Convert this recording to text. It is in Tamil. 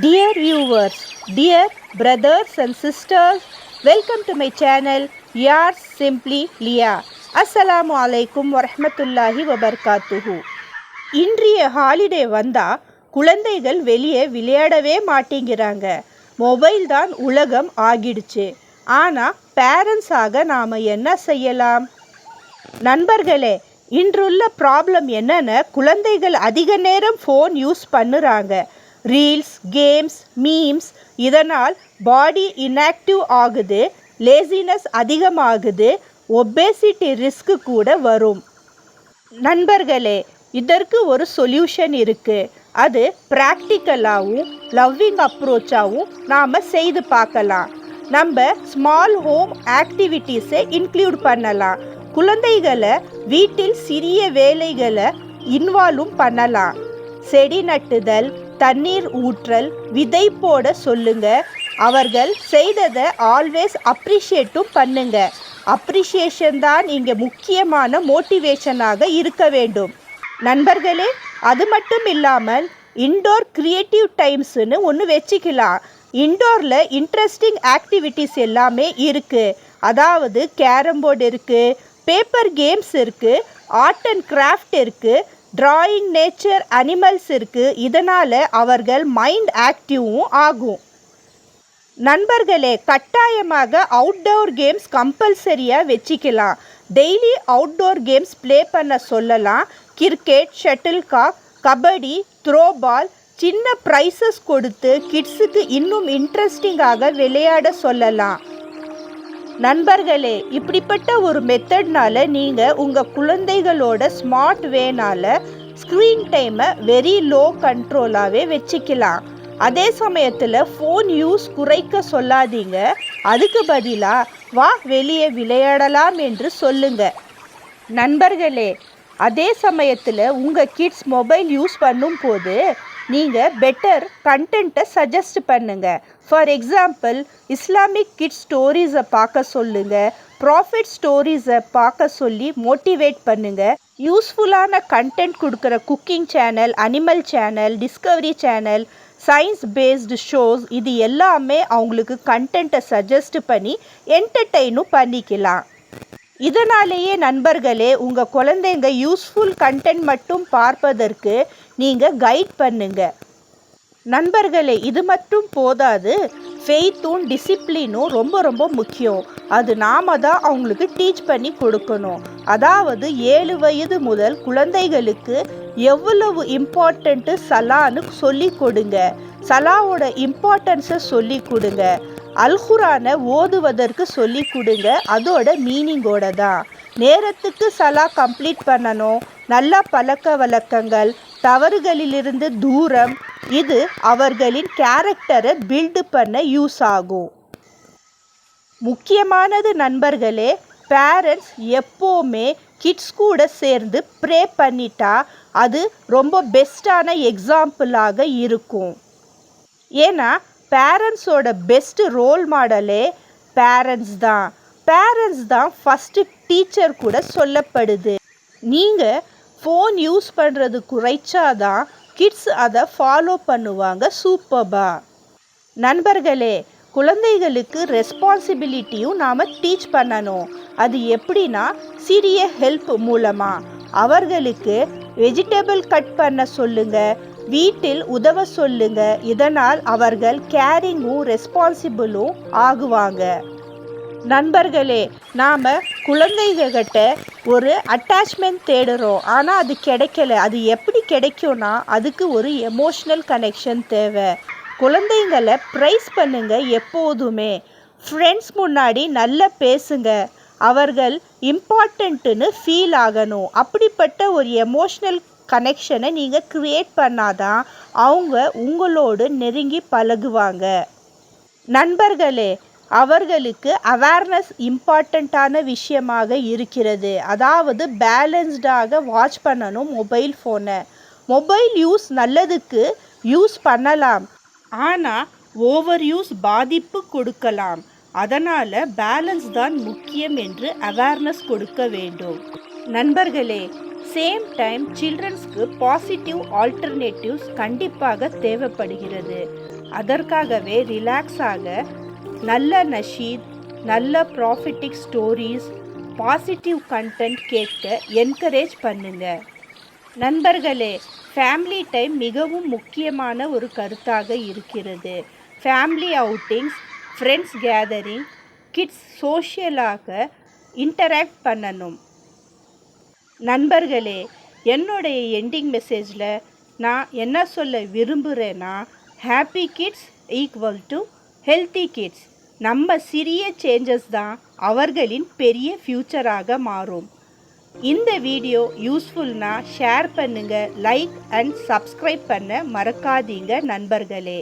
Dear viewers, dear brothers and sisters, welcome to my channel, Yours Simply Lia. Assalamu alaikum warahmatullahi wabarakatuhu. இன்றைய ஹாலிடே வந்தால் குழந்தைகள் வெளியே விளையாடவே மாட்டேங்கிறாங்க. மொபைல் தான் உலகம் ஆகிடுச்சு. ஆனால் பேரண்ட்ஸாக நாம் என்ன செய்யலாம்? நண்பர்களே, இன்றுள்ள ப்ராப்ளம் என்னென்ன, குழந்தைகள் அதிக நேரம் ஃபோன் யூஸ் பண்ணுறாங்க. ரீல்ஸ், கேம்ஸ், மீம்ஸ், இதனால் பாடி இன்ஆக்டிவ் ஆகுது, லேசினஸ் அதிகமாகுது, ஒபேசிட்டி ரிஸ்க்கு கூட வரும். நண்பர்களே, இதற்கு ஒரு சொல்யூஷன் இருக்குது. அது ப்ராக்டிக்கலாகவும் லவ்விங் அப்ரோச்சாகவும் நாம் செய்து பார்க்கலாம். நம்ம ஸ்மால் ஹோம் ஆக்டிவிட்டீஸை இன்க்ளூட் பண்ணலாம். குழந்தைகளை வீட்டில் சிறிய வேலைகளை இன்வால்வும் பண்ணலாம். செடி நட்டுதல், தண்ணீர் ஊற்றல், விதை போட சொல்லுங்க. அவர்கள் செய்ததை ஆல்வேஸ் அப்ரிஷியேட்டும் பண்ணுங்க. அப்ரிஷியேஷன் தான் இங்கே முக்கியமான மோட்டிவேஷனாக இருக்க வேண்டும். நண்பர்களே, அது மட்டும் இல்லாமல் இன்டோர் கிரியேட்டிவ் டைம்ஸ்னு ஒன்று வச்சுக்கலாம். இன்டோரில் இன்ட்ரெஸ்டிங் ஆக்டிவிட்டீஸ் எல்லாமே இருக்குது. அதாவது கேரம் போர்டு இருக்குது, பேப்பர் கேம்ஸ் இருக்குது, ஆர்ட் அண்ட் கிராஃப்ட் இருக்குது, டிராயிங், நேச்சர், அனிமல்ஸ் இருக்குது. இதனால் அவர்கள் மைண்ட் ஆக்டிவும் ஆகும். நண்பர்களே, கட்டாயமாக அவுட்டோர் கேம்ஸ் கம்பல்சரியாக வச்சுக்கலாம். டெய்லி அவுட்டோர் கேம்ஸ் ப்ளே பண்ண சொல்லலாம். கிரிக்கெட், ஷட்டில்காக், கபடி, த்ரோபால், சின்ன ப்ரைஸஸ் கொடுத்து கிட்ஸுக்கு இன்னும் இன்ட்ரெஸ்டிங்காக விளையாட சொல்லலாம். நண்பர்களே, இப்படிப்பட்ட ஒரு மெத்தட்னால நீங்கள் உங்கள் குழந்தைகளோட ஸ்மார்ட் வேனால் ஸ்க்ரீன் டைமை வெரி லோ கண்ட்ரோலாகவே வச்சுக்கலாம். அதே சமயத்தில் ஃபோன் யூஸ் குறைக்க சொல்லாதீங்க. அதுக்கு பதிலாக வா வெளியே விளையாடலாம் என்று சொல்லுங்க. நண்பர்களே, அதே சமயத்தில் உங்கள் கிட்ஸ் மொபைல் யூஸ் பண்ணும் போது நீங்கள் பெட்டர் கண்டென்ட்டை சஜஸ்ட் பண்ணுங்கள். ஃபார் எக்ஸாம்பிள், இஸ்லாமிக் கிட்ஸ் ஸ்டோரிஸை பார்க்க சொல்லுங்கள், ப்ராஃபிட் ஸ்டோரிஸை பார்க்க சொல்லி மோட்டிவேட் பண்ணுங்கள். யூஸ்ஃபுல்லான கண்டென்ட் கொடுக்குற cooking channel, animal channel, Discovery channel, science based shows, இது எல்லாமே அவங்களுக்கு கண்டென்ட்டை சஜஸ்ட் பண்ணி என்டர்டெயினும் பண்ணிக்கலாம். இதனாலேயே நண்பர்களே, உங்கள் குழந்தைங்க யூஸ்ஃபுல் கண்டென்ட் மட்டும் பார்ப்பதற்கு நீங்கள் கைட் பண்ணுங்க. நண்பர்களே, இது மட்டும் போதாது, ஃபெய்த்தும் டிசிப்ளினும் ரொம்ப ரொம்ப முக்கியம். அது நாம் தான் அவங்களுக்கு டீச் பண்ணி கொடுக்கணும். அதாவது 7 வயது முதல் குழந்தைகளுக்கு எவ்வளவு இம்பார்ட்டண்ட்டு சலான்னு சொல்லி கொடுங்க. சலாவோட இம்பார்ட்டன்ஸை சொல்லி கொடுங்க. அல்குரானை ஓதுவதற்கு சொல்லி கொடுங்க. அதோட மீனிங்கோட தான். நேரத்துக்கு சலா கம்ப்ளீட் பண்ணணும். நல்ல பழக்க வழக்கங்கள், தவறுகளிலிருந்து தூரம், இது அவர்களின் கேரக்டரை பில்டு பண்ண யூஸ் ஆகும். முக்கியமானது நண்பர்களே, பேரண்ட்ஸ் எப்போவுமே கிட்ஸ் கூட சேர்ந்து ப்ரே பண்ணிட்டா அது ரொம்ப பெஸ்ட்டான எக்ஸாம்பிளாக இருக்கும். ஏன்னா பேரண்ட்ஸோட பெஸ்ட் ரோல் மாடலே பேரண்ட்ஸ் தான் ஃபஸ்ட்டு டீச்சர் கூட சொல்லப்படுது. நீங்கள் ஃபோன் யூஸ் பண்ணுறது குறைச்சாதான் கிட்ஸ் அதை ஃபாலோ பண்ணுவாங்க சூப்பர்பா. நண்பர்களே, குழந்தைகளுக்கு ரெஸ்பான்சிபிலிட்டியும் நாம் டீச் பண்ணணும். அது எப்படின்னா, சிறிய ஹெல்ப் மூலமாக அவர்களுக்கு வெஜிடபிள் கட் பண்ண சொல்லுங்கள், வீட்டில் உதவ சொல்லுங்க. இதனால் அவர்கள் கேரிங்கும் ரெஸ்பான்சிபிளும் ஆகுவாங்க. நண்பர்களே, நாம் குழந்தைகிட்ட ஒரு அட்டாச்மெண்ட் தேடுறோம், ஆனால் அது கிடைக்கல. அது எப்படி கிடைக்கும்னா, அதுக்கு ஒரு எமோஷ்னல் கனெக்ஷன் தேவை. குழந்தைங்களை ப்ரைஸ் பண்ணுங்க. எப்போதுமே ஃப்ரெண்ட்ஸ் முன்னாடி நல்லா பேசுங்க. அவர்கள் இம்பார்ட்டண்ட்டுன்னு ஃபீல் ஆகணும். அப்படிப்பட்ட ஒரு எமோஷ்னல் கனெக்ஷனை நீங்கள் க்ரியேட் பண்ணாதான் அவங்க உங்களோடு நெருங்கி பழகுவாங்க. நண்பர்களே, அவர்களுக்கு அவேர்னஸ் இம்பார்ட்டண்ட்டான விஷயமாக இருக்கிறது. அதாவது பேலன்ஸ்டாக வாட்ச் பண்ணணும் மொபைல் ஃபோனை. மொபைல் யூஸ் நல்லதுக்கு யூஸ் பண்ணலாம், ஆனால் ஓவர் யூஸ் பாதிப்பு கொடுக்கலாம். அதனால் பேலன்ஸ் தான் முக்கியம் என்று அவேர்னஸ் கொடுக்க வேண்டும். நண்பர்களே, சேம் டைம் சில்ட்ரன்ஸ்க்கு பாசிட்டிவ் ஆல்டர்னேட்டிவ்ஸ் கண்டிப்பாக தேவைப்படுகிறது. அதற்காகவே ரிலாக்ஸாக நல்ல நஷீத், நல்ல ப்ராஃபிட்டிக் ஸ்டோரிஸ், பாசிட்டிவ் கண்டென்ட் கேட்க என்கரேஜ் பண்ணுங்க. நண்பர்களே, ஃபேமிலி டைம் மிகவும் முக்கியமான ஒரு கருத்தாக இருக்கிறது. Family outings, friends gathering, kids சோஷியலாக இன்டராக்ட் பண்ணணும். நண்பர்களே, என்னுடைய எண்டிங் மெசேஜில் நான் என்ன சொல்ல விரும்புகிறேன்னா, happy kids equal to healthy kids. நம்ம சிறிய சேஞ்சஸ் தான் அவர்களின் பெரிய ஃப்யூச்சராக மாறும். இந்த வீடியோ யூஸ்ஃபுல்னா ஷேர் பண்ணுங்கள், லைக் அண்ட் சப்ஸ்கிரைப் பண்ண மறக்காதீங்க நண்பர்களே.